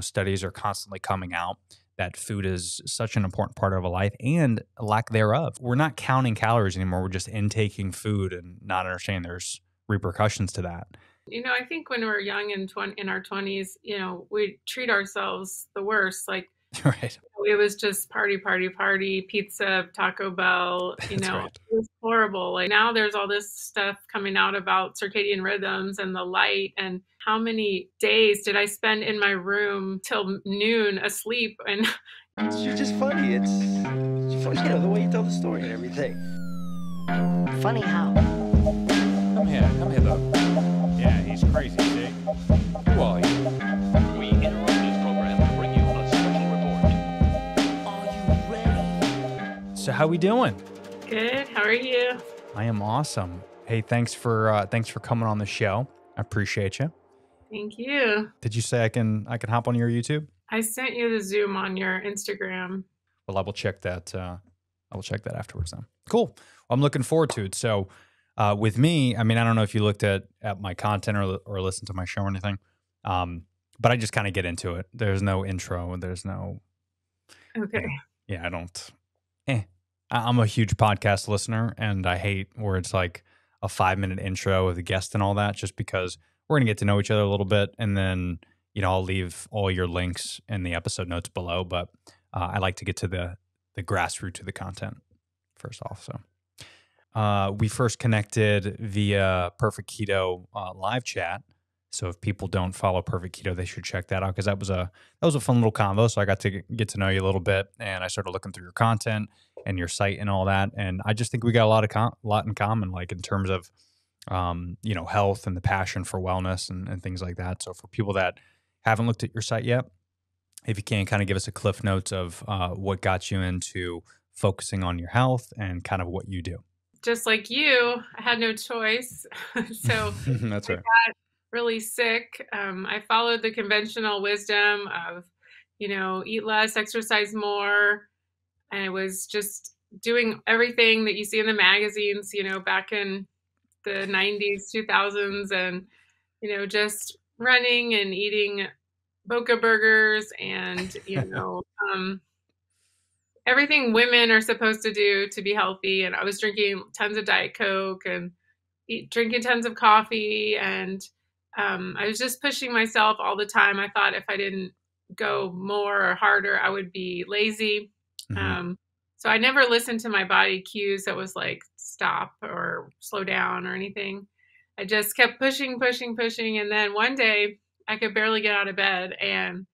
studies are constantly coming out that food is such an important part of a life and lack thereof. We're not counting calories anymore. We're just intaking food and not understanding there's repercussions to that. I think when we're young and in our 20s, we treat ourselves the worst. Like Right. it was just party, party, party, pizza, Taco Bell, That's right. it was horrible. Like now there's all this stuff coming out about circadian rhythms and the light and how many days did I spend in my room till noon asleep and You're just funny. It's funny, the way you tell the story and everything. Funny how? Come here, though. Yeah, he's crazy, see? Who are you? We interrupt this program to bring you a special report. Are you ready? So how we doing? good. How are you? I am awesome. Hey, thanks for coming on the show. I appreciate you. Thank you. Did you say I can hop on your YouTube? I sent you the Zoom on your Instagram. Well, I will check that. I will check that afterwards then. Cool. Well, I'm looking forward to it. So with me, I mean, I don't know if you looked at my content or listened to my show or anything, but I just kind of get into it. There's no intro. There's no. Okay. Yeah, I don't. I'm a huge podcast listener, and I hate where it's like a 5-minute intro with a guest and all that, just because we're going to get to know each other a little bit. And then, I'll leave all your links in the episode notes below. But I like to get to the grassroots of the content first off. So we first connected via Perfect Keto live chat. So if people don't follow Perfect Keto, they should check that out, because that was a fun little convo. So I got to get to know you a little bit, and I started looking through your content and your site and all that. And I just think we got a lot in common, like in terms of health and the passion for wellness and things like that. So for people that haven't looked at your site yet, if you can kind of give us a cliff notes of what got you into focusing on your health and kind of what you do. Just like you, I had no choice. So That's right. I got really sick. I followed the conventional wisdom of, eat less, exercise more. And I was just doing everything that you see in the magazines, back in the 90s, 2000s, and, just running and eating Boca burgers and, everything women are supposed to do to be healthy. And I was drinking tons of Diet Coke and drinking tons of coffee. And I was just pushing myself all the time. I thought if I didn't go more or harder, I would be lazy. Mm-hmm. So I never listened to my body cues that was like stop or slow down or anything. I just kept pushing. And then one day I could barely get out of bed, and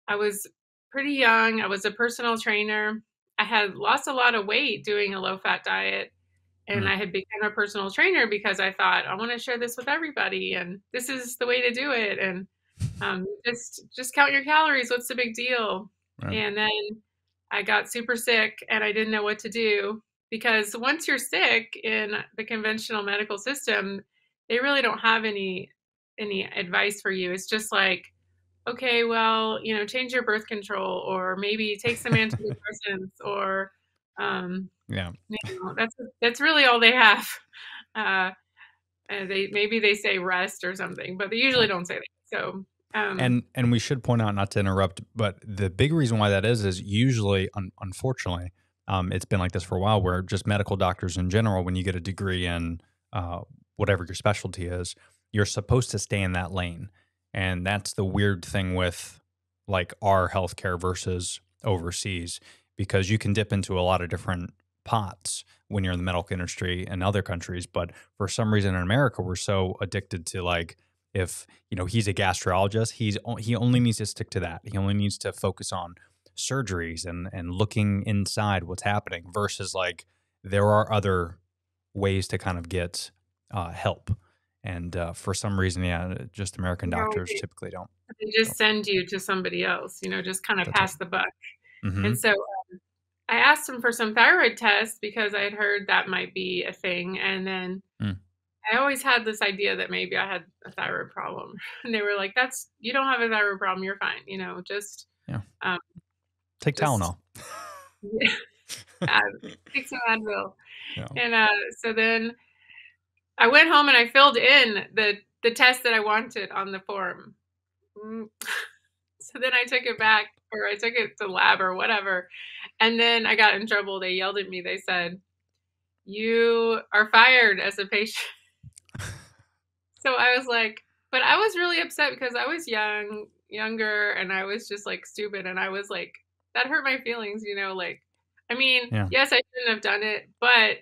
I was pretty young. I was a personal trainer. I had lost a lot of weight doing a low-fat diet, and I had become a personal trainer because I thought, I want to share this with everybody, and this is the way to do it. And just count your calories. What's the big deal? Right. And then I got super sick, and I didn't know what to do, because once you're sick in the conventional medical system, they really don't have any advice for you. It's just like, okay, well, change your birth control, or maybe take some antidepressants, or that's really all they have. And they say rest or something, but they usually don't say that. So and we should point out, not to interrupt, but the big reason why that is usually, unfortunately, it's been like this for a while, where just medical doctors in general, when you get a degree in whatever your specialty is, you're supposed to stay in that lane. And that's the weird thing with like our healthcare versus overseas, because you can dip into a lot of different pots when you're in the medical industry in other countries. But for some reason in America, we're so addicted to, like, if he's a gastrologist, he only needs to stick to that. He only needs to focus on surgeries and looking inside what's happening, versus like there are other ways to kind of get help. And for some reason, just American doctors typically don't. They just send you to somebody else, just kind of pass the buck. Mm-hmm. And so I asked him for some thyroid tests because I had heard that might be a thing. And then I always had this idea that maybe I had a thyroid problem. And they were like, you don't have a thyroid problem. You're fine. Take Tylenol. Take some Advil. Yeah. And so then I went home and I filled in the test that I wanted on the form. So then I took it back, or I took it to lab or whatever. And then I got in trouble. They yelled at me. They said, "You are fired as a patient." So I was like, but I was really upset because I was younger, and I was just like stupid. And I was like, that hurt my feelings, like, I mean, Yeah. yes, I shouldn't have done it, but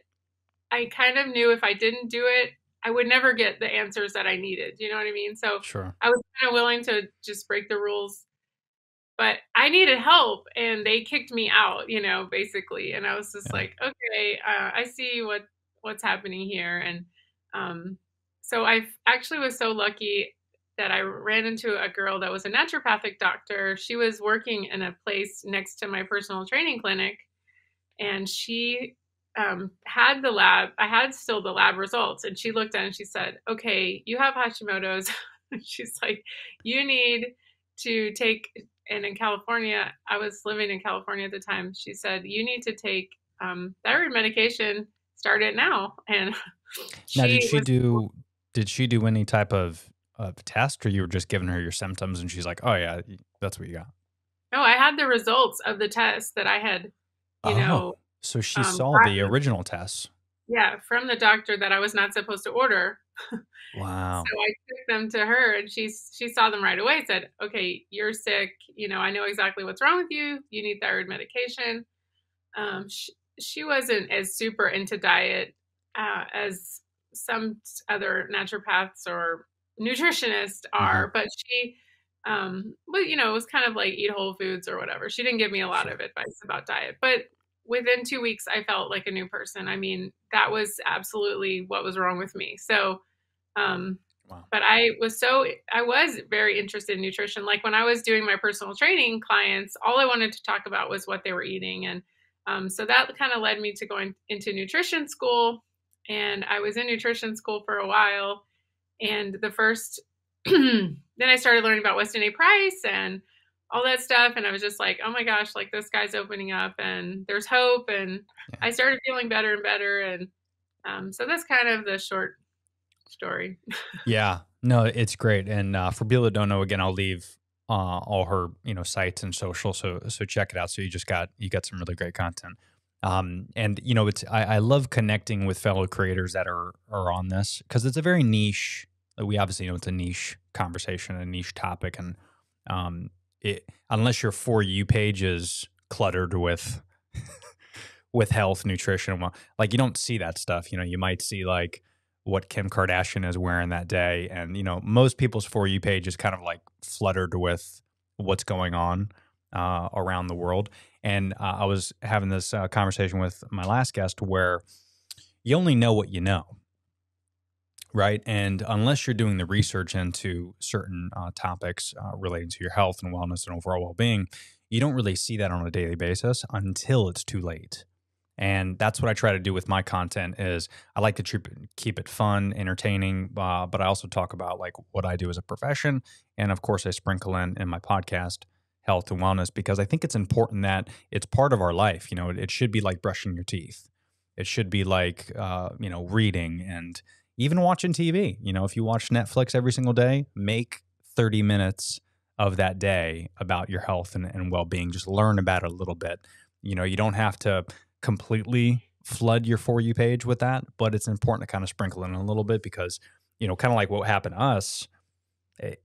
I kind of knew if I didn't do it, I would never get the answers that I needed. You know what I mean? So Sure. I was kind of willing to just break the rules, but I needed help, and they kicked me out, basically. And I was just Yeah. like, okay, I see what's happening here. And so I actually was so lucky that I ran into a girl that was a naturopathic doctor. She was working in a place next to my personal training clinic, and she had the lab. I had still the lab results, and she looked at it and she said, "Okay, you have Hashimoto's." She's like, "You need to take." And in California, I was living in California at the time. She said, "You need to take thyroid medication. Start it now." And Now, she was. did she do any type of test, or you were just giving her your symptoms and she's like, "Oh yeah, that's what you got." No, I had the results of the test that I had, Oh, so she saw the gotten, original tests. yeah, from the doctor that I was not supposed to order. Wow. So I took them to her, and she saw them right away. Said, "Okay, you're sick. I know exactly what's wrong with you. You need thyroid medication." She wasn't as super into diet as some other naturopaths or nutritionists are, but she, well, it was kind of like eat whole foods or whatever. She didn't give me a lot of Sure. advice about diet, but within 2 weeks, I felt like a new person. I mean, that was absolutely what was wrong with me. So, Wow. but I was very interested in nutrition. Like when I was doing my personal training clients, all I wanted to talk about was what they were eating. And so that kind of led me to going into nutrition school. And I was in nutrition school for a while. And then I started learning about Weston A. Price and all that stuff. And I was just like, oh my gosh, like this guy's opening up and there's hope. And Yeah. I started feeling better and better. And so that's kind of the short story. Yeah. No, it's great. And for people that don't know, again, I'll leave all her sites and social. So check it out. So you got some really great content. And I love connecting with fellow creators that are on this because it's a very niche. We obviously know it's a niche conversation, a niche topic, and unless your For You page is cluttered with with health, nutrition, like you don't see that stuff. You might see like what Kim Kardashian is wearing that day, and most people's For You page is kind of like fluttered with what's going on around the world. And I was having this conversation with my last guest where you only know what you know, right? And unless you're doing the research into certain topics relating to your health and wellness and overall well-being, you don't really see that on a daily basis until it's too late. And that's what I try to do with my content is I like to keep it fun, entertaining, but I also talk about like what I do as a profession. And of course, I sprinkle in my podcast, health and wellness, because I think it's important that it's part of our life. It should be like brushing your teeth. It should be like, reading and even watching TV. If you watch Netflix every single day, make 30 minutes of that day about your health and well-being. Just learn about it a little bit. You don't have to completely flood your For You page with that, but it's important to kind of sprinkle in a little bit because, kind of like what happened to us,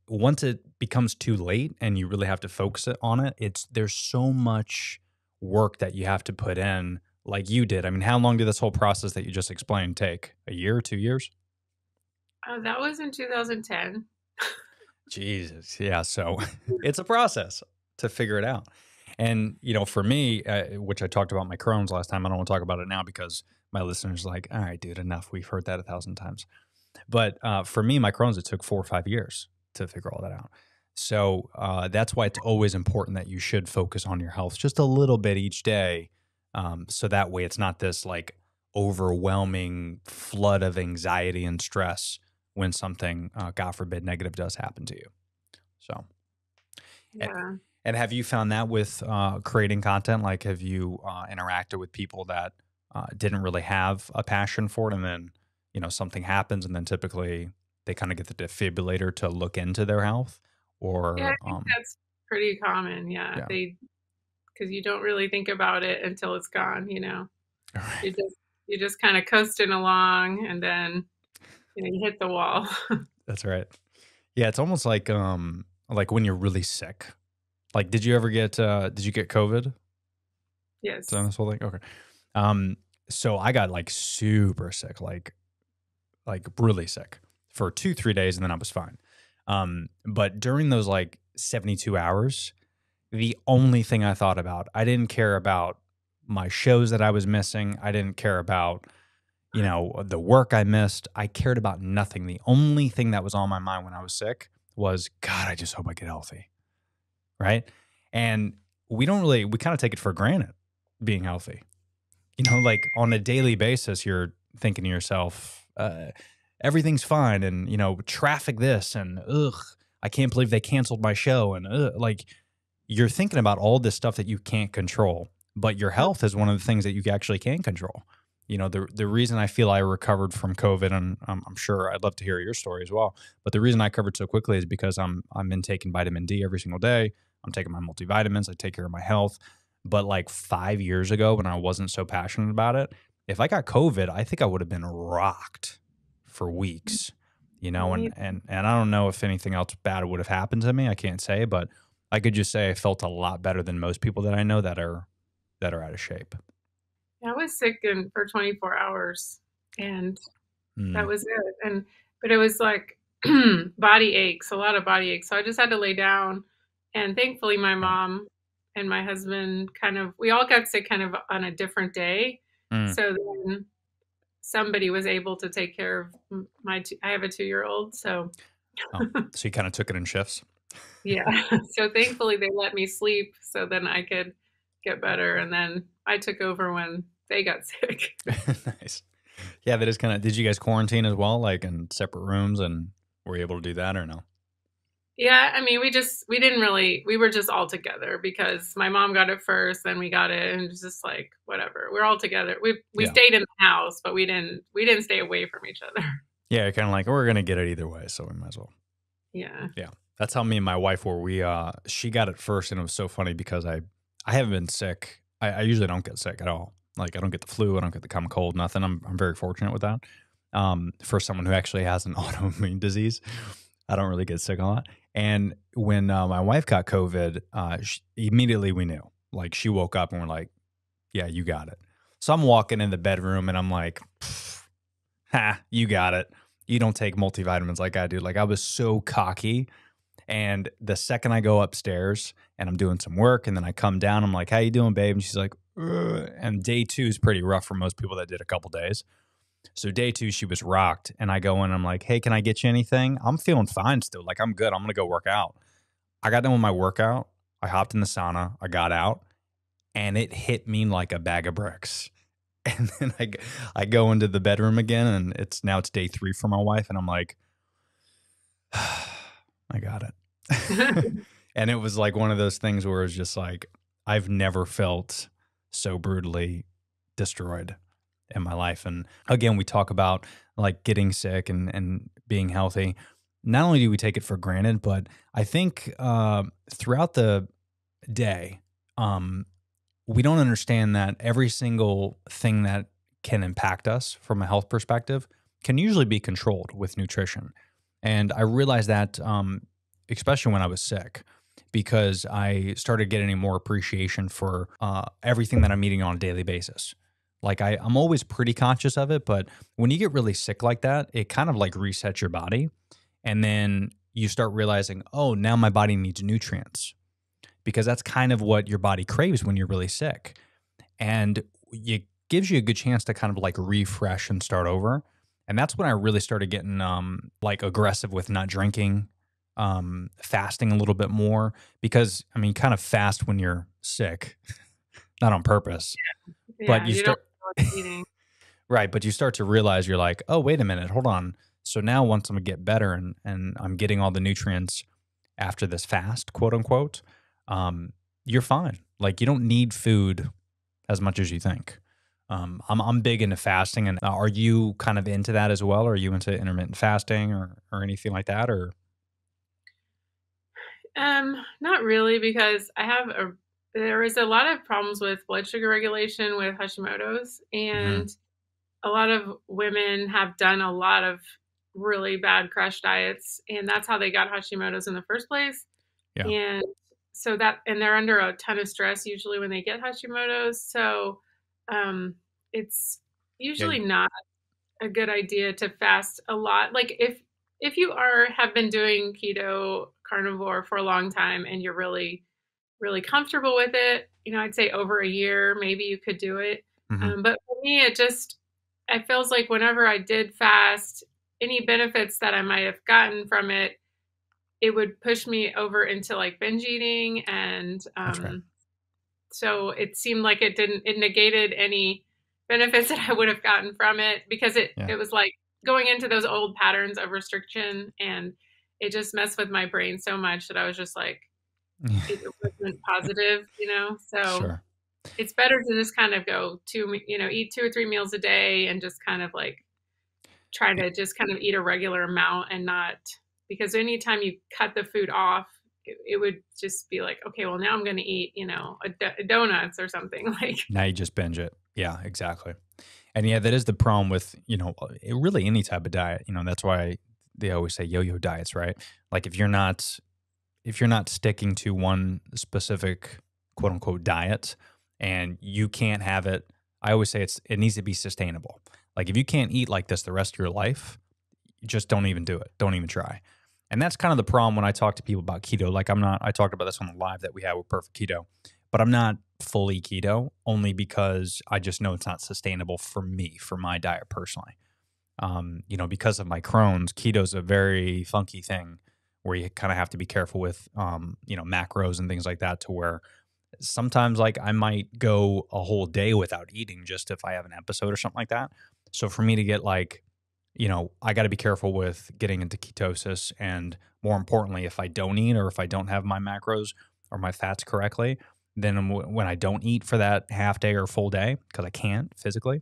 once it becomes too late and you really have to focus on it, there's so much work that you have to put in like you did. I mean, how long did this whole process that you just explained take? A year, 2 years? Oh, that was in 2010. Jesus. Yeah. So it's a process to figure it out. And, for me, which I talked about my Crohn's last time, I don't want to talk about it now because my listeners are like, all right, dude, enough. We've heard that 1,000 times. But for me, my Crohn's, it took 4 or 5 years to figure all that out. So that's why it's always important that you should focus on your health just a little bit each day. So that way it's not this like overwhelming flood of anxiety and stress when something, God forbid, negative does happen to you. So, Yeah. and have you found that with creating content? Like, have you interacted with people that didn't really have a passion for it, and then something happens, and then typically they kind of get the defibrillator to look into their health, Yeah, I or think that's pretty common. Yeah. Yeah. Because you don't really think about it until it's gone, you know. All right. You just kind of coasting along, and then you hit the wall. That's right. Yeah, it's almost like when you're really sick. Like, did you get COVID? Is that Yes. this whole thing? Okay. Um, so I got like super sick, like really sick for 2, 3 days, and then I was fine. But during those like 72 hours, the only thing I thought about, I didn't care about my shows that I was missing. I didn't care about, the work I missed. I cared about nothing. The only thing that was on my mind when I was sick was, God, I just hope I get healthy. Right. And we kind of take it for granted being healthy. Like on a daily basis, you're thinking to yourself, everything's fine. And, traffic this and, ugh, I can't believe they canceled my show. And like, you're thinking about all this stuff that you can't control, but your health is one of the things that you actually can control. The reason I feel I recovered from COVID, and I'm sure I'd love to hear your story as well, but the reason I recovered so quickly is because I'm intaking vitamin D every single day. I'm taking my multivitamins. I take care of my health. But like 5 years ago, when I wasn't so passionate about it, if I got COVID, I think I would have been rocked for weeks. Right. And I don't know if anything else bad would have happened to me. I can't say, but I could just say I felt a lot better than most people that I know that are out of shape. I was sick for 24 hours, and that Mm, was it. But it was like body aches, a lot of body aches. So I just had to lay down. And thankfully, my right. mom and my husband we all got sick kind of on a different day. Mm. So then somebody was able to take care of I have a 2-year-old. So Oh, so you kind of took it in shifts. yeah. So thankfully, they let me sleep so then I could get better. And then I took over when they got sick. Nice. Yeah, that is kind of. Did you guys quarantine as well, like in separate rooms, and were you able to do that or no? Yeah, I mean, we were just all together because my mom got it first, then we got it, and it was just like whatever. We're all together. We Yeah. stayed in the house, but we didn't stay away from each other. Yeah, you're kind of like we're gonna get it either way, so we might as well. Yeah. Yeah, that's how me and my wife were. She got it first, and it was so funny because I haven't been sick. I usually don't get sick at all. Like I don't get the flu, I don't get the common cold, nothing. I'm very fortunate with that. For someone who actually has an autoimmune disease, I don't really get sick a lot. And when my wife got COVID, immediately we knew. Like she woke up and we're like, "Yeah, you got it." So I'm walking in the bedroom and I'm like, "Ha, you got it. You don't take multivitamins like I do." Like I was so cocky. And the second I go upstairs and I'm doing some work and then I come down, I'm like, "How you doing, babe?" And she's like, "Ugh." And day 2 is pretty rough for most people that did a couple days. So day 2, she was rocked. And I go in and I'm like, "Hey, can I get you anything?" I'm feeling fine still. Like I'm good. I'm going to go work out. I got done with my workout. I hopped in the sauna. I got out and it hit me like a bag of bricks. And then I go into the bedroom again and it's day 3 for my wife. And I'm like, I got it. And it was like one of those things where it's just like, I've never felt so brutally destroyed in my life. And again, we talk about like getting sick and being healthy. Not only do we take it for granted, but I think throughout the day, we don't understand that every single thing that can impact us from a health perspective can usually be controlled with nutrition. And I realized that, especially when I was sick, because I started getting more appreciation for everything that I'm eating on a daily basis. Like I'm always pretty conscious of it, but when you get really sick like that, it kind of like resets your body. And then you start realizing, oh, now my body needs nutrients because that's kind of what your body craves when you're really sick. And it gives you a good chance to kind of like refresh and start over. And that's when I really started getting like aggressive with not drinking, fasting a little bit more because I mean, kind of fast when you're sick, not on purpose, but Yeah, you you don't start know what eating. right. But you start to realize you're like, oh, wait a minute, hold on. So now once I'm gonna get better and I'm getting all the nutrients after this fast, quote unquote, you're fine. Like you don't need food as much as you think. I'm big into fasting, and are you kind of into that as well? Are you into intermittent fasting or anything like that? Or Not really, because there is a lot of problems with blood sugar regulation with Hashimoto's, Hmm. and a lot of women have done a lot of really bad crash diets, and that's how they got Hashimoto's in the first place. Yeah. And and they're under a ton of stress usually when they get Hashimoto's. So, it's Yeah. usually not a good idea to fast a lot. Like if you have been doing keto carnivore for a long time and you're really really comfortable with it, I'd say over a year maybe you could do it. Hmm. But for me, it feels like whenever I did fast, any benefits that I might have gotten from it, it would push me over into like binge eating, and That's right. so it seemed like it negated any benefits that I would have gotten from it, because Yeah. it was like going into those old patterns of restriction, and it just messed with my brain so much that I was just like, it wasn't positive. So Sure. it's better to just kind of eat 2 or 3 meals a day and just kind of like try Y- to just kind of eat a regular amount, and not, because anytime you cut the food off, it would just be like, okay, well now I'm going to eat, donuts or something like. Now you just binge it. Yeah, exactly. And yeah, that is the problem with, really any type of diet. That's why they always say yo-yo diets, right? Like if you're not sticking to one specific quote unquote diet and you can't have it, I always say it needs to be sustainable. Like if you can't eat like this the rest of your life, just don't even do it. Don't even try. And that's kind of the problem when I talk to people about keto. Like I talked about this on the live that we had with Perfect Keto, but I'm not fully keto only because I just know it's not sustainable for me, for my diet personally. Because of my Crohn's, keto's a very funky thing where you kind of have to be careful with, macros and things like that, to where sometimes like I might go a whole day without eating just if I have an episode or something like that. So for me to get like, I got to be careful with getting into ketosis. And more importantly, if I don't eat or if I don't have my macros or my fats correctly, then when I don't eat for that half day or full day, because I can't physically,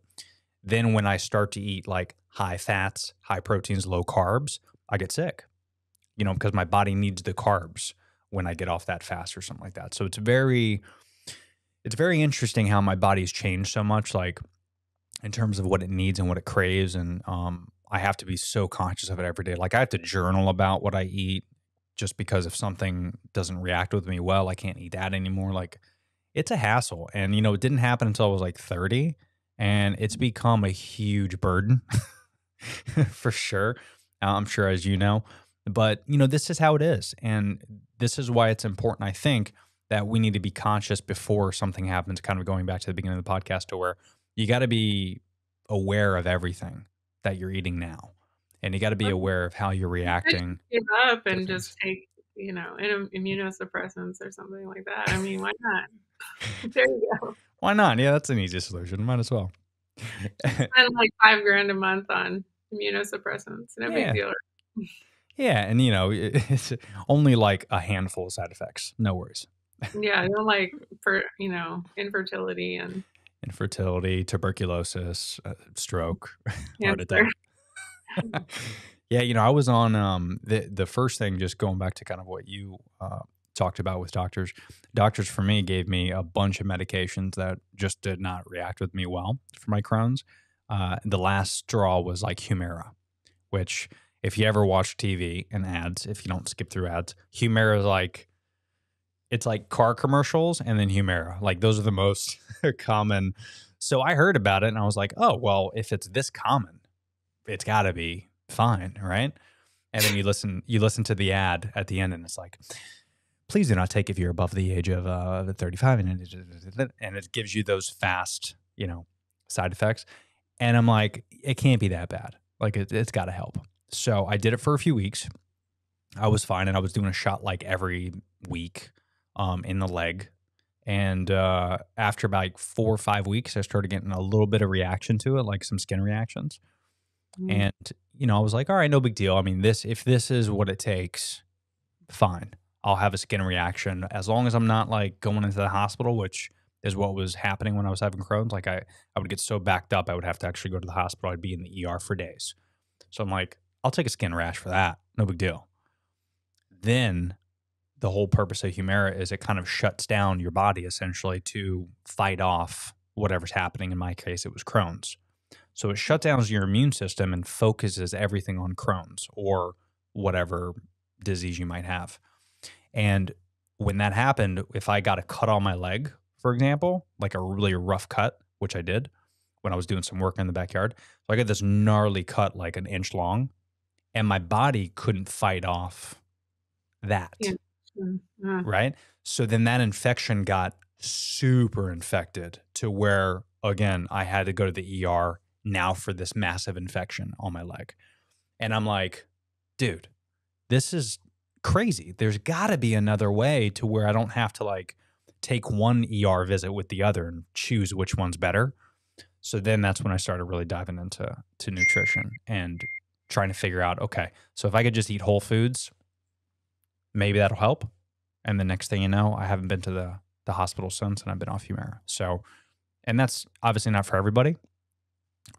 then when I start to eat like high fats, high proteins, low carbs, I get sick, because my body needs the carbs when I get off that fast or something like that. So it's very interesting how my body's changed so much, like in terms of what it needs and what it craves. And I have to be so conscious of it every day. Like I have to journal about what I eat, just because if something doesn't react with me well, I can't eat that anymore. Like it's a hassle. And, it didn't happen until I was like 30, and it's become a huge burden for sure. I'm sure, as you know, but this is how it is. And this is why it's important, I think, that we need to be conscious before something happens, kind of going back to the beginning of the podcast, to where you got to be aware of everything that you're eating now. And you got to be aware of how you're You could just reacting give up to and things. just take, immunosuppressants or something like that. I mean, why not? There you go. Why not? Yeah, that's an easy solution. Might as well. Spend like 5 grand a month on immunosuppressants. No big Yeah. deal. Yeah. And, it's only like a handful of side effects. No worries. Yeah, you don't like for infertility and Infertility, tuberculosis, stroke, heart cancer. attack. Yeah, I was on the first thing, just going back to kind of what you talked about with doctors. Doctors for me gave me a bunch of medications that just did not react with me well for my Crohn's. The last straw was like Humira, which if you ever watch TV and ads, if you don't skip through ads, Humira is like, it's like car commercials and then Humira. Like those are the most common. So I heard about it and I was like, oh, well, if it's this common, it's got to be fine, right? And then you listen to the ad at the end, and it's like, please do not take if you're above the age of 35, and it gives you those fast, side effects. And I'm like, it can't be that bad. Like it's got to help. So I did it for a few weeks. I was fine, and I was doing a shot like every week, in the leg. And after about like 4 or 5 weeks, I started getting a little bit of reaction to it, like some skin reactions. Mm. And, I was like, all right, no big deal. I mean, if this is what it takes, fine. I'll have a skin reaction as long as I'm not like going into the hospital, which is what was happening when I was having Crohn's. Like I would get so backed up, I would have to actually go to the hospital. I'd be in the ER for days. So I'm like, I'll take a skin rash for that. No big deal. Then the whole purpose of Humira is it kind of shuts down your body essentially to fight off whatever's happening. In my case, it was Crohn's. So it shuts down your immune system and focuses everything on Crohn's or whatever disease you might have. And when that happened, if I got a cut on my leg, for example, like a really rough cut, which I did when I was doing some work in the backyard. So I got this gnarly cut, like an inch long, and my body couldn't fight off that. Yeah. Right? So then that infection got super infected to where, again, I had to go to the ER now for this massive infection on my leg. And I'm like, dude, this is crazy. There's got to be another way to where I don't have to like take one ER visit with the other and choose which one's better. So then that's when I started really diving into nutrition and trying to figure out, okay, so if I could just eat whole foods, maybe that'll help. And the next thing you know, I haven't been to the hospital since, and I've been off Humira. So, and that's obviously not for everybody,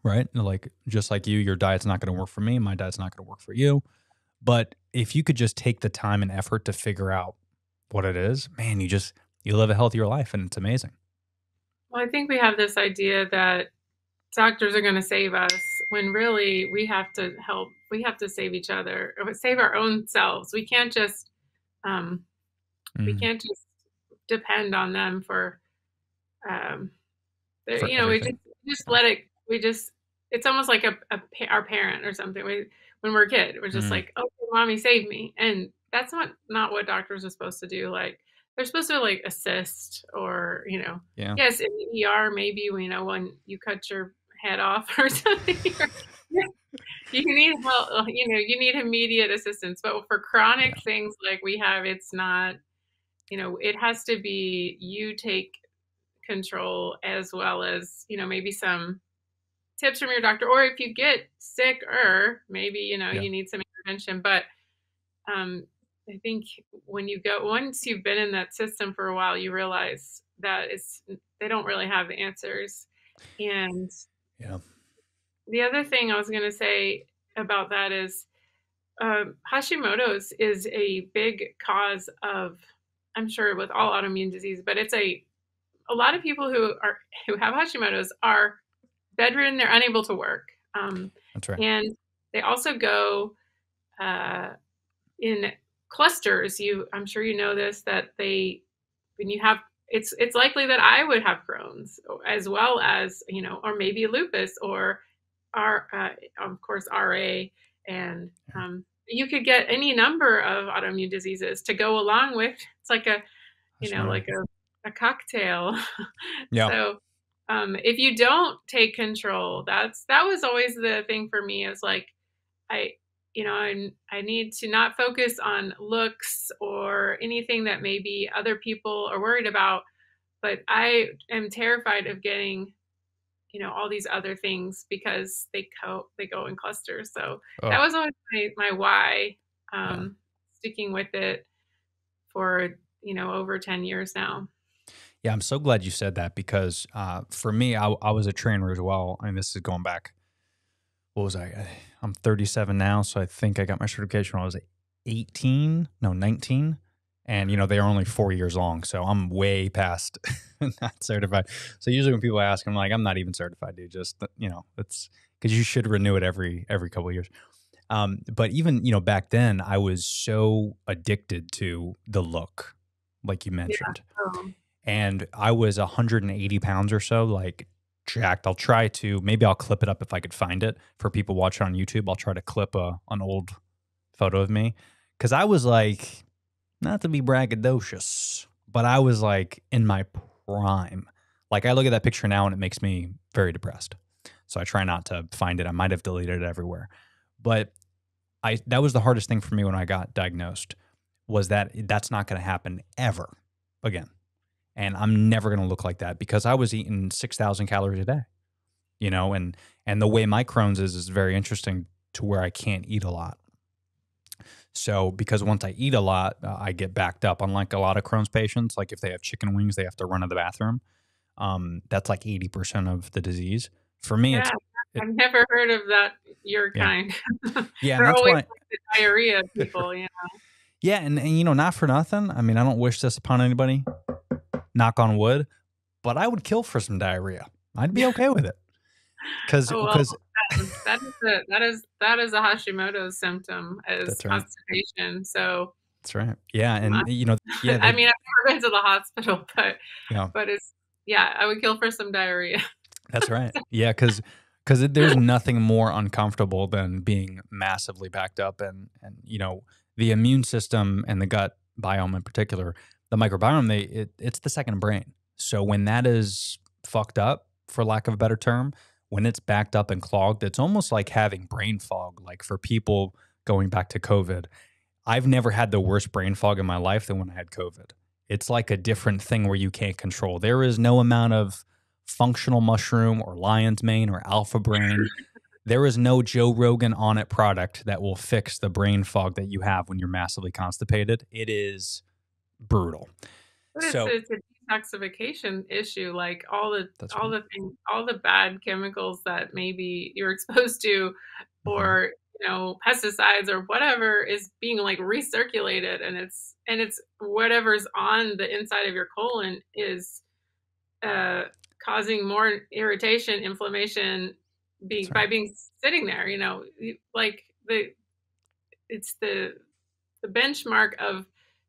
right? Like, just like you, your diet's not going to work for me. My diet's not going to work for you. But if you could just take the time and effort to figure out what it is, man, you live a healthier life, and it's amazing. Well, I think we have this idea that doctors are going to save us when really we have to help. We have to save each other, or save our own selves. We can't just depend on them for you know, everything. we just let it. It's almost like our parent or something. When we're a kid, we're just like, "Okay, mommy, save me," and that's not what doctors are supposed to do. Like, they're supposed to like assist, or yes, in the ER, maybe when you cut your head off or something, you need help. You need immediate assistance. But for chronic things like we have, it's not. It has to be you take control, as well as maybe some tips from your doctor, or if you get sick, or maybe you need some intervention. But I think once you've been in that system for a while, you realize that they don't really have the answers. And the other thing I was going to say about that is Hashimoto's is a big cause of, I'm sure with all autoimmune disease, but it's a lot of people who have Hashimoto's are bedridden. They're unable to work. That's right. And they also go in clusters. I'm sure you know this, that when you have, it's likely that I would have Crohn's, as well as, or maybe lupus, or of course, RA. And you could get any number of autoimmune diseases to go along with. It's like a cocktail. Yeah. So if you don't take control, that was always the thing for me, is like, I need to not focus on looks or anything that maybe other people are worried about, but I am terrified of getting, all these other things, because they go in clusters. So that was always my why, sticking with it for, over 10 years now. Yeah, I'm so glad you said that, because for me, I was a trainer as well. I mean, this is going back, what was I? I'm 37 now, so I think I got my certification when I was 19. And, they are only 4 years long, so I'm way past not certified. So usually when people ask, I'm like, I'm not even certified, dude. Just, it's because you should renew it every couple of years. But even, back then, I was so addicted to the look, like you mentioned. Yeah. And I was 180 pounds or so, like jacked. Maybe I'll clip it up if I could find it for people watching on YouTube. I'll try to clip an old photo of me, because I was like, not to be braggadocious, but I was like in my prime. Like, I look at that picture now and it makes me very depressed. So I try not to find it. I might have deleted it everywhere. But that was the hardest thing for me when I got diagnosed, was that's not going to happen ever again. And I'm never going to look like that, because I was eating 6,000 calories a day, and the way my Crohn's is very interesting, to where I can't eat a lot. So because once I eat a lot, I get backed up. Unlike a lot of Crohn's patients, like if they have chicken wings, they have to run to the bathroom. That's like 80% of the disease. For me, I've never heard of that, your kind. Yeah, They're and that's always why like the diarrhea people, Yeah, and you know, not for nothing. I mean, I don't wish this upon anybody. Knock on wood, but I would kill for some diarrhea. I'd be okay with it because Oh, well, that is a Hashimoto's symptom, is that's right. constipation. So, That's right. Yeah, I and you know, yeah, I mean, I've never been to the hospital, yeah, but it's yeah, I would kill for some diarrhea. that's right. Yeah, because there's nothing more uncomfortable than being massively backed up, and you know, the immune system and the gut biome in particular, the microbiome, it's the second brain. So when that is fucked up, for lack of a better term, when it's backed up and clogged, it's almost like having brain fog. Like for people going back to COVID, I've never had the worst brain fog in my life than when I had COVID. It's like a different thing where you can't control. There is no amount of functional mushroom or lion's mane or alpha brain. There is no Joe Rogan on it product that will fix the brain fog that you have when you're massively constipated. It is brutal. But So it's a detoxification issue, like that's all right. the things, all the bad chemicals that maybe you're exposed to, Mhm. or pesticides or whatever is being like recirculated, and it's whatever's on the inside of your colon is uh, causing more irritation, inflammation, That's right. by being sitting there. Like it's the benchmark of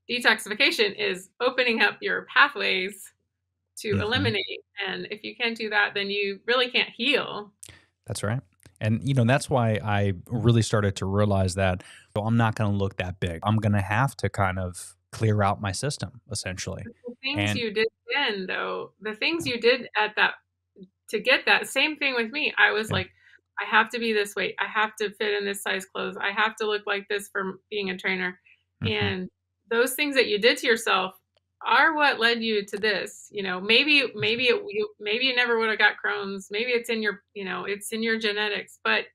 detoxification is opening up your pathways to Mhm. eliminate. And if you can't do that, then you really can't heal. That's right. And you know, that's why I really started to realize that I'm not going to look that big. I'm going to have to kind of clear out my system essentially. The things And you did then, though, the things you did at that to get that same thing with me, I was yeah. like, I have to be this weight. I have to fit in this size clothes. I have to look like this for being a trainer. Mhm. And those things that you did to yourself are what led you to this. Maybe you never would have got Crohn's. Maybe it's in your genetics, but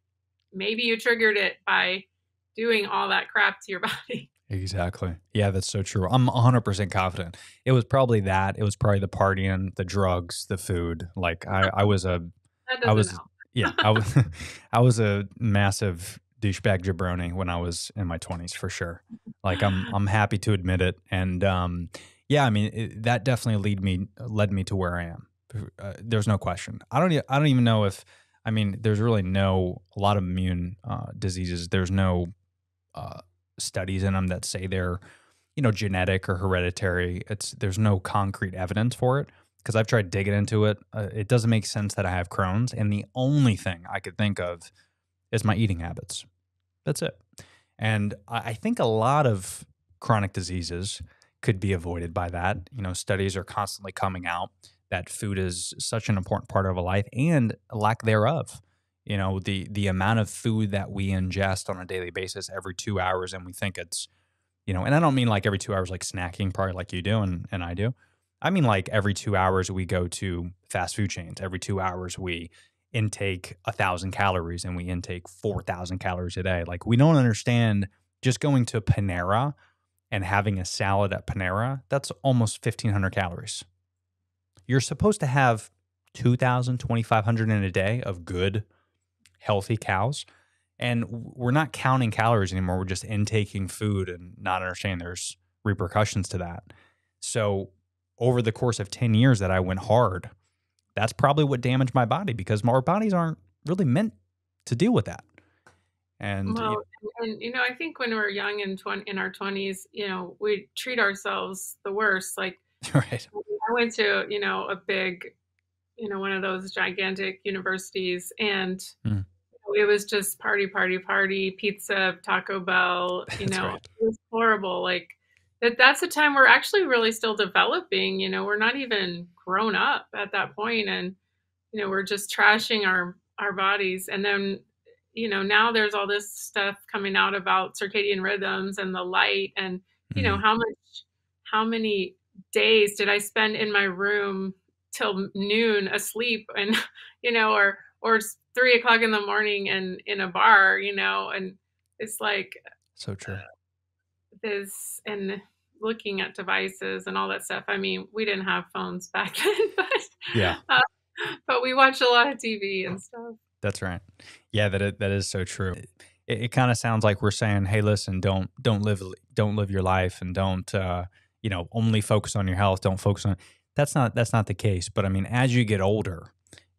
maybe you triggered it by doing all that crap to your body. Exactly. Yeah, that's so true. I'm 100% confident. It was probably that. It was probably the partying, the drugs, the food. Like That I doesn't was, help. yeah, I was, I was a massive douchebag jabroni when I was in my 20s for sure. Like I'm happy to admit it. And yeah, I mean that definitely led me to where I am. There's no question. I don't even know if, I mean, there's really a lot of immune diseases. There's no uh, studies in them that say they're, you know, genetic or hereditary. There's no concrete evidence for it because I've tried digging into it. It doesn't make sense that I have Crohn's, and the only thing I could think of is my eating habits. That's it. And I think a lot of chronic diseases could be avoided by that. You know, studies are constantly coming out that food is such an important part of a life and lack thereof. You know, the amount of food that we ingest on a daily basis every 2 hours, and we think it's, you know, and I don't mean like every 2 hours like snacking, probably like you do and I do. I mean like every 2 hours we go to fast food chains. Every 2 hours we intake 1,000 calories and we intake 4,000 calories a day. Like we don't understand just going to Panera and having a salad at Panera, that's almost 1,500 calories. You're supposed to have 2,000, 2,500 in a day of good, healthy cows. And we're not counting calories anymore. We're just intaking food and not understanding there's repercussions to that. So, over the course of 10 years that I went hard, that's probably what damaged my body because our bodies aren't really meant to deal with that. And, Well, and I think when we're young and in our 20s, we treat ourselves the worst. Like right. I went to, a big, one of those gigantic universities, and Mm, it was just party, party, party, pizza, Taco Bell, that's right. it was horrible. Like that's a time we're actually really still developing, we're not even grown up at that point, and we're just trashing our bodies. And then, now there's all this stuff coming out about circadian rhythms and the light, and Mm, how many days did I spend in my room till noon asleep, and or 3 o'clock in the morning and in a bar, and it's like so true. this, and looking at devices and all that stuff. I mean, we didn't have phones back then, Yeah. but we watched a lot of TV and stuff. That's right. Yeah, that is so true. it kind of sounds like we're saying, hey, listen, don't live your life, and don't only focus on your health. Don't focus on that's not the case. But I mean, as you get older,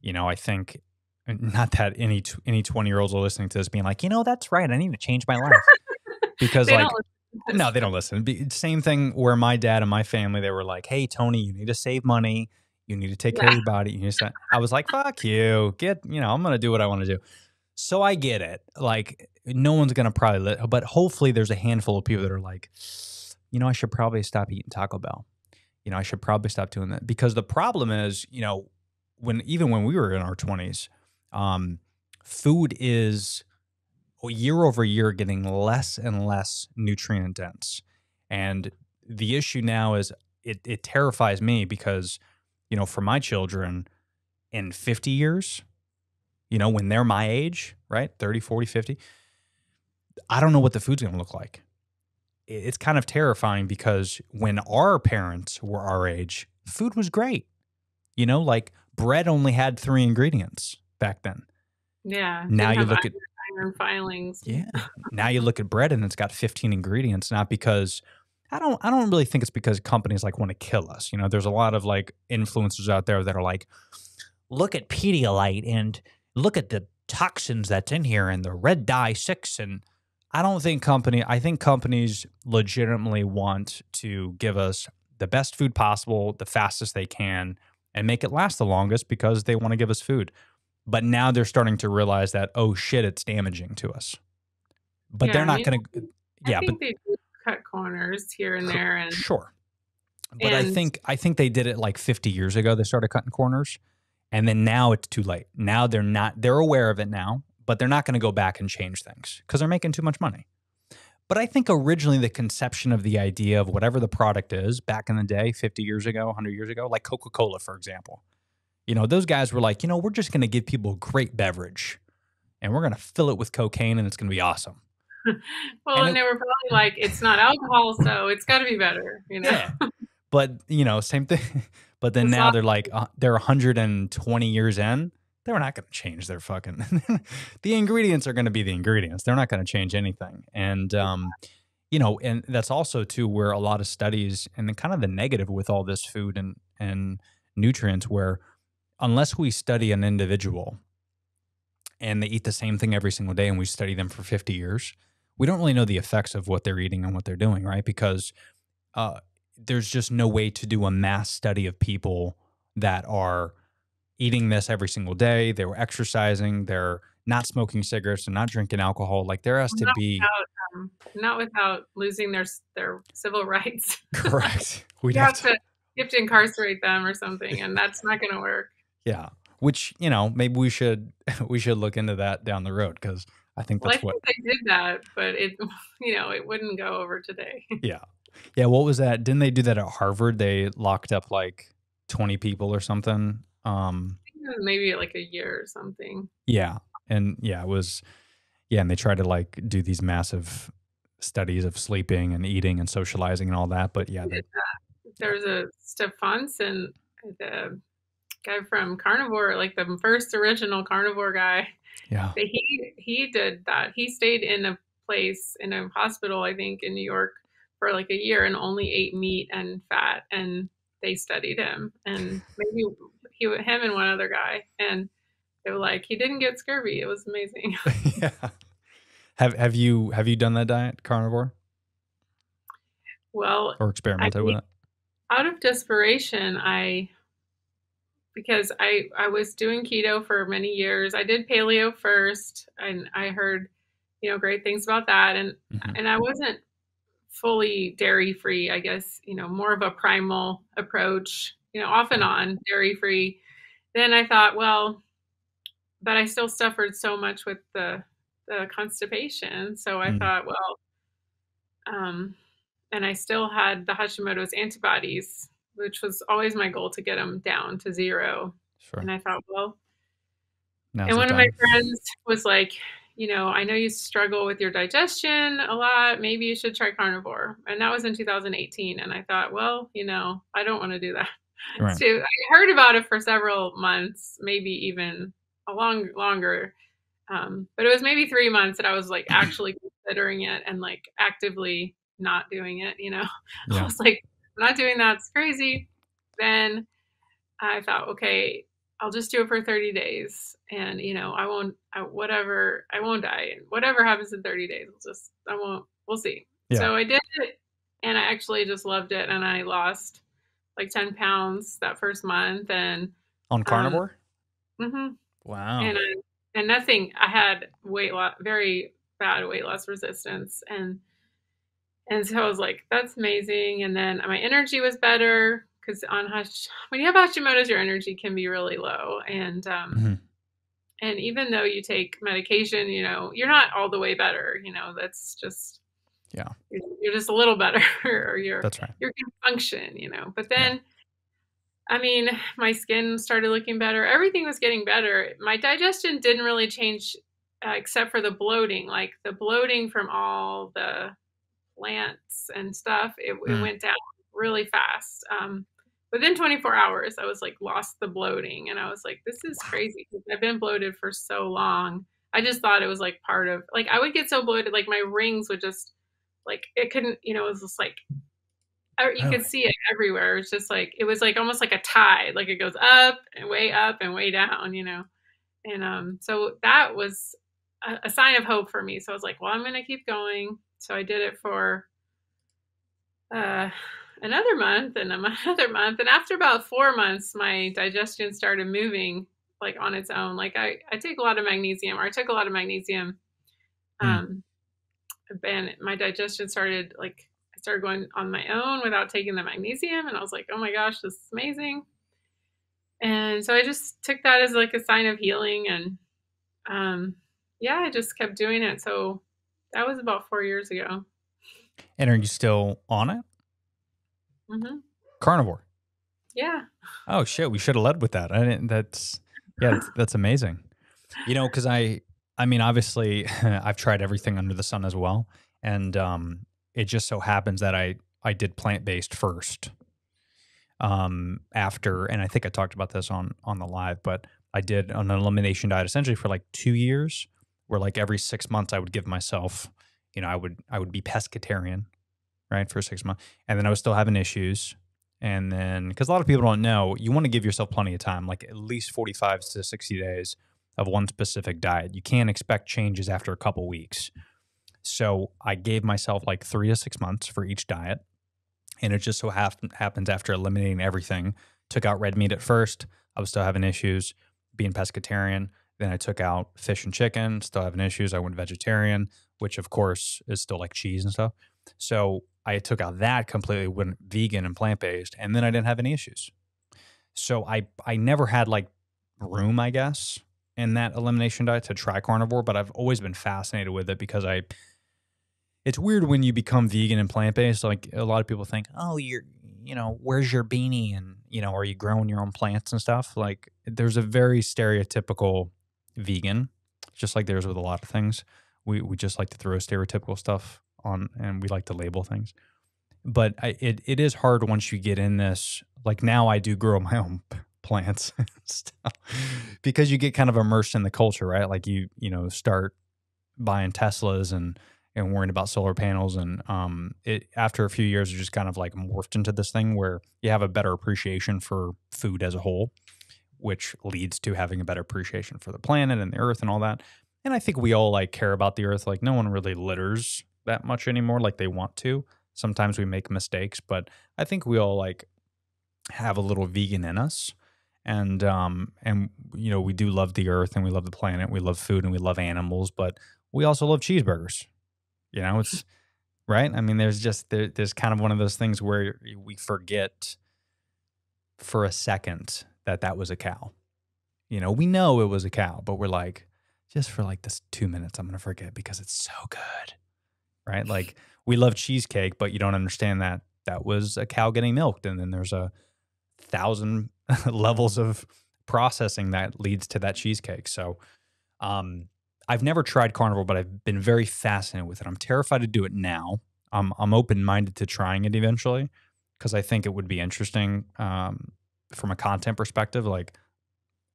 I think not that any 20-year-olds are listening to this being like, that's right, I need to change my life because They like don't listen to no, this. they don't listen. Same thing where my dad and my family, they were like, hey, Tony, you need to save money. You need to take care of Yeah. your body. I was like, fuck you. I'm going to do what I want to do. So I get it. Like, no one's going to probably, but hopefully there's a handful of people that are like, I should probably stop eating Taco Bell. I should probably stop doing that. Because the problem is, even when we were in our 20s, food is year over year getting less and less nutrient dense. And the issue now is it terrifies me because, for my children in 50 years, when they're my age, right? 30, 40, 50, I don't know what the food's going to look like. It's kind of terrifying because when our parents were our age, food was great. Like bread only had 3 ingredients back then. Yeah. Now Didn't you have look at iron filings. Yeah. Now you look at bread and it's got 15 ingredients, not because I don't really think it's because companies like want to kill us. There's a lot of like influencers out there that are like, look at Pedialyte and look at the toxins that's in here and the red dye 6. And I think companies legitimately want to give us the best food possible, the fastest they can, and make it last the longest because they want to give us food. But now they're starting to realize that, oh shit, it's damaging to us. But Yeah, they're I not mean, going to. I Yeah, but think they do cut corners here and there, and sure. But I and think they did it like 50 years ago. They started cutting corners, and then now it's too late. Now they're not. They're aware of it now, but they're not going to go back and change things because they're making too much money. But I think originally the conception of the idea of whatever the product is back in the day, 50 years ago, 100 years ago, like Coca-Cola, for example. Those guys were like, we're just going to give people a great beverage and we're going to fill it with cocaine and it's going to be awesome. well, And and they were probably like, it's not alcohol, so it's got to be better, yeah, but same thing. But then It's now not- they're like, they're 120 years in. They're not going to change their fucking, the ingredients are going to be the ingredients. They're not going to change anything. And, and that's also too, where a lot of studies and then kind of the negative with all this food and nutrients, where unless we study an individual and they eat the same thing every single day and we study them for 50 years, we don't really know the effects of what they're eating and what they're doing, right? Because there's just no way to do a mass study of people that are eating this every single day. They were exercising. They're not smoking cigarettes and not drinking alcohol. Like there has to be not without losing their civil rights. correct. We'd You have have to incarcerate them or something, and that's not going to work. yeah. Which maybe we should look into that down the road because I think Well, I that's what. think they did that, but it it wouldn't go over today. Yeah. Yeah. What was that? Didn't they do that at Harvard? They locked up like 20 people or something. I think it was maybe like a year or something. Yeah. And yeah, it was. Yeah. And they tried to like do these massive studies of sleeping and eating and socializing and all that. But yeah. There's a Stefanson, the guy from Carnivore, like the first original Carnivore guy. Yeah. He did that. He stayed in a place, in a hospital, I think, in New York for like a year and only ate meat and fat. And they studied him, and maybe him and one other guy, and they were like, he didn't get scurvy. It was amazing. Yeah. Have you done that diet, carnivore, Well, or experimented with it? out of desperation, because I was doing keto for many years. I did paleo first, and I heard, great things about that. And and I wasn't fully dairy free, I guess, more of a primal approach, off and on dairy free. Then I thought, well, but I still suffered so much with the constipation. So I thought, well, and I still had the Hashimoto's antibodies, which was always my goal, to get them down to 0. Sure. And I thought, well, Now's and the one of my time. friends was like, I know you struggle with your digestion a lot. Maybe you should try carnivore. And that was in 2018. And I thought, well, I don't want to do that. Right. So I heard about it for several months, maybe even longer. But it was maybe 3 months that I was like actually considering it and like actively not doing it, you know. I Yeah. was like, I'm not doing that. It's crazy. Then I thought, okay, I'll just do it for 30 days. And, you know, I won't die. And whatever happens in 30 days, we'll see. Yeah. So I did it and I actually just loved it. And I lost like 10 pounds that first month. And, On carnivore? mhm. Wow. And nothing, I had weight loss, very bad weight loss resistance. And so I was like, that's amazing. And then my energy was better because when you have Hashimoto's, your energy can be really low. Mhm. And even though you take medication, you know, you're not all the way better. You know, that's just, Yeah. you're just a little better, or That's right. you can function. You know, but Yeah. then. I mean, my skin started looking better. Everything was getting better. My digestion didn't really change, except for the bloating. Like the bloating from all the plants and stuff, it Mm. went down really fast. Within 24 hours, I was like lost the bloating, and I was like, this is crazy because I've been bloated for so long. I just thought it was like part of, like, I would get so bloated, like my rings would just, like, it couldn't, you know, it was just like, you could Really? see it everywhere. It's just like, it was like almost like a tide, like it goes up and way down, you know. And so that was a sign of hope for me. So I was like, well, I'm going to keep going. So I did it for another month and another month. And after about 4 months, my digestion started moving like on its own. Like I take a lot of magnesium, or I took a lot of magnesium. Mm. And my digestion started, like, I started going on my own without taking the magnesium. And I was like, oh my gosh, this is amazing. And so I just took that as like a sign of healing. And yeah, I just kept doing it. So that was about 4 years ago. And are you still on it? Hmm. Carnivore. Yeah. Oh shit, we should have led with that. I didn't. That's amazing. You know, because I mean, obviously, I've tried everything under the sun as well, and it just so happens that I did plant-based first. After, and I think I talked about this on the live, but I did an elimination diet essentially for like 2 years, where like every 6 months I would give myself, you know, I would be pescatarian, right, for 6 months, and then I was still having issues. And then, because a lot of people don't know, you want to give yourself plenty of time, like at least 45 to 60 days of one specific diet. You can't expect changes after a couple weeks. So I gave myself like 3 to 6 months for each diet. And it just so happens after eliminating everything, took out red meat at first. I was still having issues being pescatarian. Then I took out fish and chicken, still having issues. I went vegetarian, which of course is still like cheese and stuff. So I took out that completely, went vegan and plant-based, and then I didn't have any issues. So I never had like room, I guess, in that elimination diet to try carnivore, but I've always been fascinated with it because it's weird when you become vegan and plant-based. Like a lot of people think, oh, you know, where's your beanie? And, you know, are you growing your own plants and stuff? Like there's a very stereotypical vegan, just like there's with a lot of things. We just like to throw stereotypical stuff on, and we like to label things. But it is hard once you get in this. Like now I do grow my own plants and stuff because you get kind of immersed in the culture, right? Like you know, start buying Teslas and worrying about solar panels. And it after a few years, it just kind of like morphed into this thing where you have a better appreciation for food as a whole, which leads to having a better appreciation for the planet and the earth and all that. And I think we all like care about the earth. Like no one really litters that much anymore like they want to. Sometimes we make mistakes, but I think we all like have a little vegan in us. And you know, we do love the earth and we love the planet. We love food and we love animals, but we also love cheeseburgers. You know, it's right. I mean, there's kind of one of those things where we forget for a second that was a cow. You know, we know it was a cow, but we're like, just for like this 2 minutes, I'm going to forget because it's so good. Right. Like we love cheesecake, but you don't understand that was a cow getting milked. And then there's 1,000 levels of processing that leads to that cheesecake. So, I've never tried carnivore, but I've been very fascinated with it. I'm terrified to do it now. I'm open-minded to trying it eventually because I think it would be interesting from a content perspective, like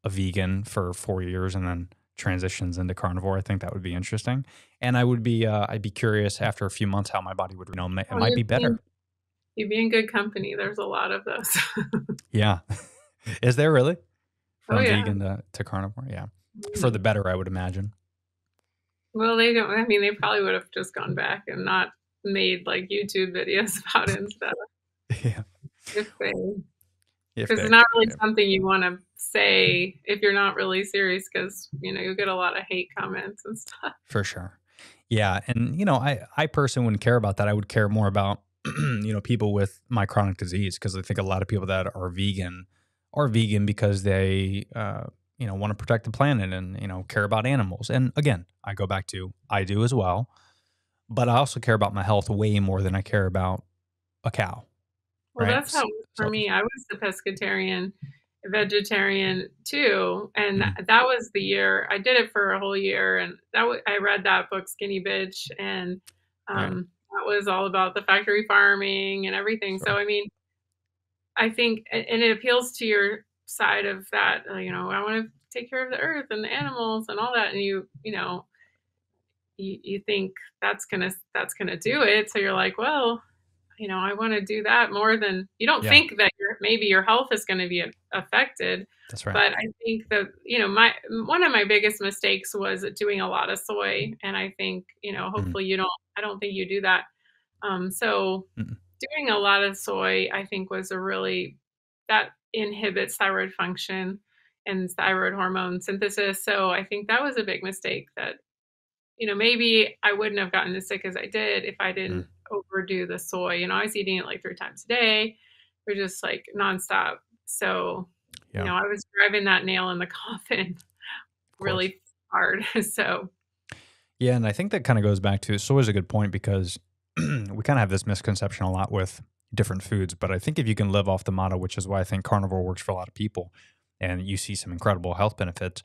a vegan for 4 years and then transitions into carnivore. I think that would be interesting. And I would be, I'd be curious after a few months how my body would, it Well, might be better. you'd be in good company. There's a lot of those. Yeah. Is there really? Oh, From yeah. vegan to carnivore? Yeah. For the better, I would imagine. Well, they don't. I mean, they probably would have just gone back and not made like YouTube videos about it and stuff Yeah. if they, If because they, it's not really yeah, something you want to say if you're not really serious, because you'll get a lot of hate comments and stuff. for sure. Yeah. And, I personally wouldn't care about that. I would care more about, people with my chronic disease, because I think a lot of people that are vegan because they, want to protect the planet and, care about animals. And again, I go back to, I do as well, but I also care about my health way more than I care about a cow. Well, Right. that's how it was for me. I was a pescatarian, vegetarian too, and that was the year I did it for a whole year. And I read that book, Skinny Bitch, and that was all about the factory farming and everything. Sure. So I mean, I think, and it appeals to your side of that. I want to take care of the earth and the animals and all that, and you think that's gonna do it. So you're like, well, I want to do that more than you don't think that maybe your health is going to be affected. That's right. But I think that, one of my biggest mistakes was doing a lot of soy. And I think, hopefully I don't think you do that. So doing a lot of soy, I think that inhibits thyroid function and thyroid hormone synthesis. So I think that was a big mistake that, maybe I wouldn't have gotten as sick as I did if I didn't overdo the soy. I was eating it like 3 times a day, or just like nonstop. So, I was driving that nail in the coffin really hard. So, yeah. And I think that kind of goes back to, soy is a good point, because we kind of have this misconception a lot with different foods. But I think if you can live off the motto, which is why I think carnivore works for a lot of people, and you see some incredible health benefits,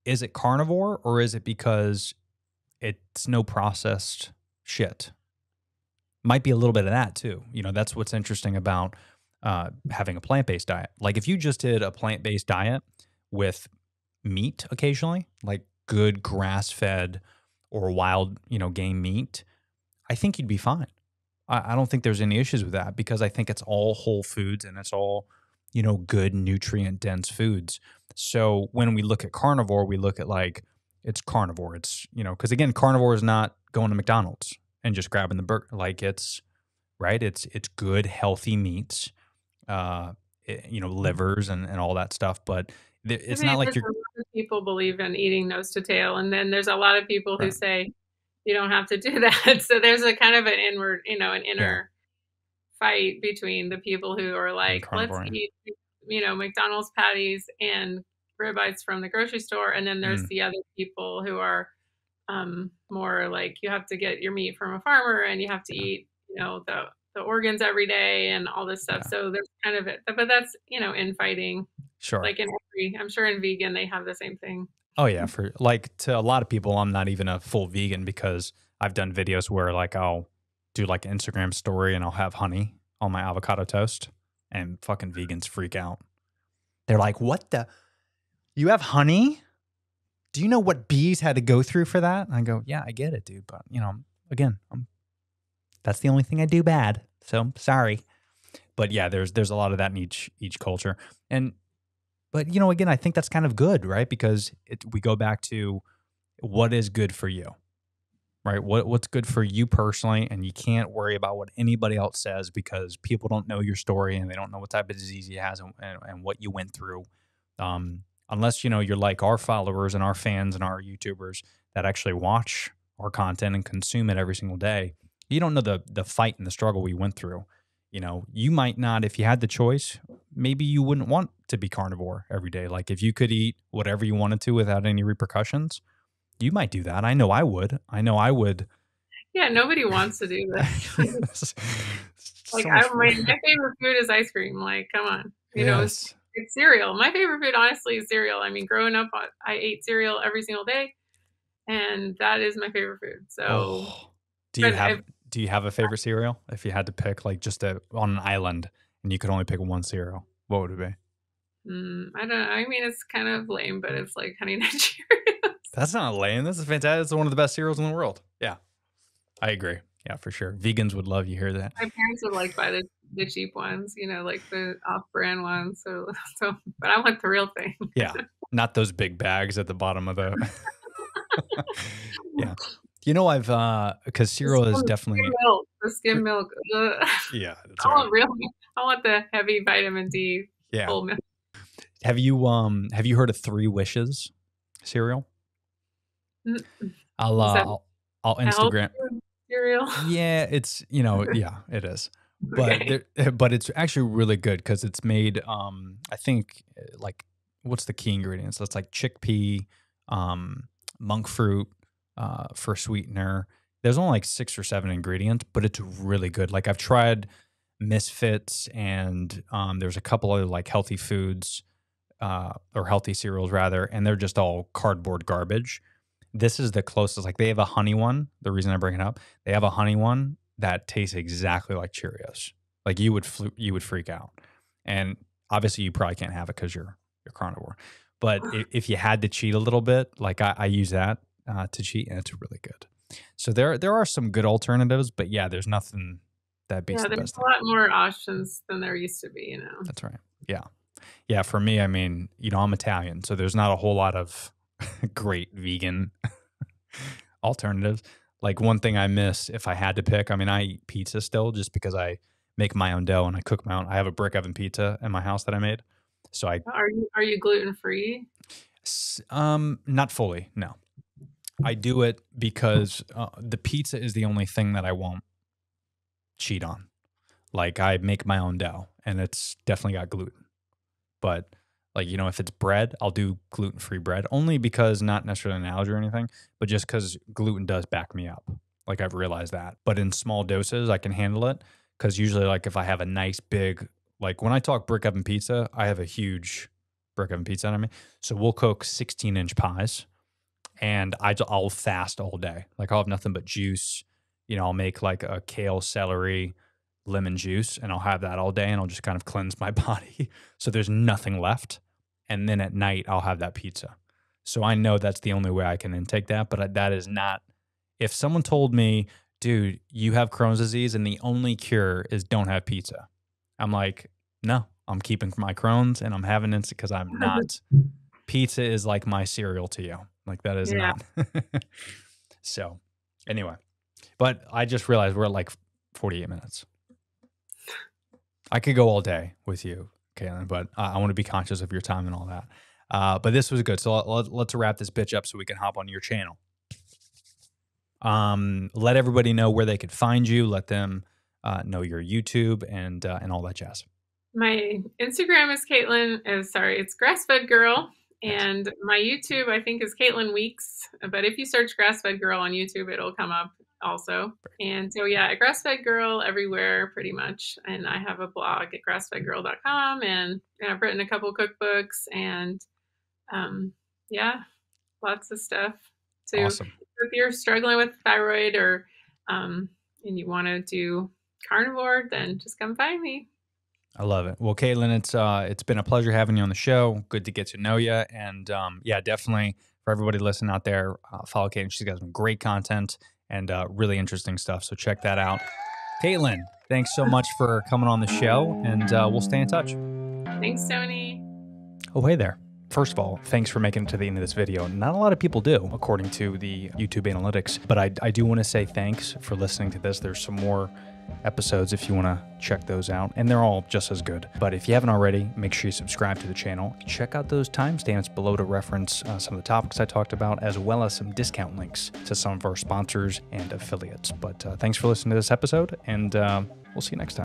is it carnivore, or is it because it's no processed shit? Might be a little bit of that too. That's what's interesting about having a plant-based diet. Like if you just did a plant-based diet with meat occasionally, like good grass-fed or wild, game meat, I think you'd be fine. I don't think there's any issues with that, because I think it's all whole foods and it's all, good nutrient-dense foods. So when we look at carnivore, we look at like, it's carnivore. It's, because again, carnivore is not going to McDonald's and just grabbing the burger. Like it's good, healthy meats, livers and all that stuff. But it's not like you're. A lot of people believe in eating nose to tail, and then there's a lot of people who say you don't have to do that. So there's a kind of an inner fight between the people who are like, let's eat, McDonald's patties and ribeyes from the grocery store, and then there's the other people who are more like, you have to get your meat from a farmer and you have to eat the organs every day and all this stuff. So there's kind of it, but that's infighting. Sure. Like I'm sure in vegan they have the same thing. Oh yeah, for like, to a lot of people, I'm not even a full vegan, because I've done videos where like I'll do like an Instagram story and I'll have honey on my avocado toast, and fucking vegans freak out. They're like, "What the? You have honey? Do you know what bees had to go through for that?" And I go, "Yeah, I get it, dude, but again, that's the only thing I do bad. So I'm sorry." But yeah, there's a lot of that in each culture. But again, I think that's kind of good, right? Because we go back to what is good for you, right? What's good for you personally, and you can't worry about what anybody else says, because people don't know your story and they don't know what type of disease you has and what you went through. Unless you're like our followers and our fans and our YouTubers that actually watch our content and consume it every single day, you don't know the fight and the struggle we went through. You might not, if you had the choice, maybe you wouldn't want to be carnivore every day. Like if you could eat whatever you wanted to without any repercussions, you might do that. I know I would. Yeah, nobody wants to do this. Like my favorite food is ice cream. Like, come on, it's cereal. My favorite food, honestly, is cereal. I mean, growing up, I ate cereal every single day, and that is my favorite food. So, do you have a favorite cereal? If you had to pick, like, just on an island and you could only pick one cereal, what would it be? I don't. I mean, it's kind of lame, but it's like Honey Nut Cheerios. That's not lame. This is fantastic. It's one of the best cereals in the world. Yeah, I agree. Yeah, for sure. Vegans would love you hear that. My parents would like buy the cheap ones, like the off-brand ones. So, but I want the real thing. Yeah, not those big bags at the bottom of the. Yeah, I've because cereal is definitely The skim milk. Ugh. yeah. That's I all right. want real. I want the heavy vitamin D Yeah. full milk. Have you heard of 3 Wishes cereal? Mm, I'll Instagram. Cereal. Yeah, it's yeah, it is. But Okay. but it's actually really good because it's made I think like what's the key ingredients? It's like chickpea, monk fruit, for sweetener. There's only like 6 or 7 ingredients, but it's really good. Like I've tried Misfits and there's a couple other like healthy foods or healthy cereals rather, and they're just all cardboard garbage. This is the closest. Like they have a honey one. The reason I bring it up, they have a honey one that tastes exactly like Cheerios. Like you would freak out. And obviously you probably can't have it because you're carnivore. But if you had to cheat a little bit, like I use that to cheat, and it's really good. So there are some good alternatives, but yeah, there's nothing that beats Yeah, the there's best a lot more options than there used to be. That's right. Yeah. Yeah. For me, I mean, I'm Italian, so there's not a whole lot of great vegan alternatives. Like one thing I miss if I had to pick, I mean, I eat pizza still just because I make my own dough and I cook my own. I have a brick oven pizza in my house that I made. So Are you gluten free? not fully, no. I do it because the pizza is the only thing that I won't cheat on. Like I make my own dough and it's definitely got gluten. But like, if it's bread, I'll do gluten-free bread only because not necessarily an allergy or anything, but just because gluten does back me up. Like I've realized that. But in small doses, I can handle it because usually like if I have a nice big, like when I talk brick oven pizza, I have a huge brick oven pizza on me. So we'll cook 16-inch pies and I'll fast all day. Like I'll have nothing but juice. I'll make like a kale, celery, lemon juice, and I'll have that all day and I'll just kind of cleanse my body. So there's nothing left. And then at night, I'll have that pizza. So I know that's the only way I can intake that. But that is not, if someone told me, dude, you have Crohn's disease and the only cure is don't have pizza. I'm like, no, I'm keeping my Crohn's and I'm having it because I'm not. Pizza is like my cereal to you. Like that is not. So anyway, but I just realized we're at like 48 minutes. I could go all day with you, Caitlin, but I want to be conscious of your time and all that. But this was good. So let's wrap this bitch up so we can hop on your channel. Let everybody know where they could find you. Let them know your YouTube and all that jazz. My Instagram is it's Grass-Fed Girl. And my YouTube, I think, is Caitlin Weeks. But if you search Grass-Fed Girl on YouTube, it'll come up also. And so, yeah, Grass-Fed Girl everywhere, pretty much. And I have a blog at grassfedgirl.com. And I've written a couple cookbooks. And, yeah, lots of stuff. So Awesome. if you're struggling with thyroid or and you want to do carnivore, then just come find me. I love it. Well, Caitlin, it's been a pleasure having you on the show. Good to get to know you. And yeah, definitely for everybody listening out there, follow Caitlin. She's got some great content and really interesting stuff. So check that out. Caitlin, thanks so much for coming on the show, and we'll stay in touch. Thanks, Tony. Oh, hey there. First of all, thanks for making it to the end of this video. Not a lot of people do, according to the YouTube analytics, but I do want to say thanks for listening to this. There's some more episodes if you want to check those out, and they're all just as good. But if you haven't already, make sure you subscribe to the channel. Check out those timestamps below to reference some of the topics I talked about, as well as some discount links to some of our sponsors and affiliates. But thanks for listening to this episode, and we'll see you next time.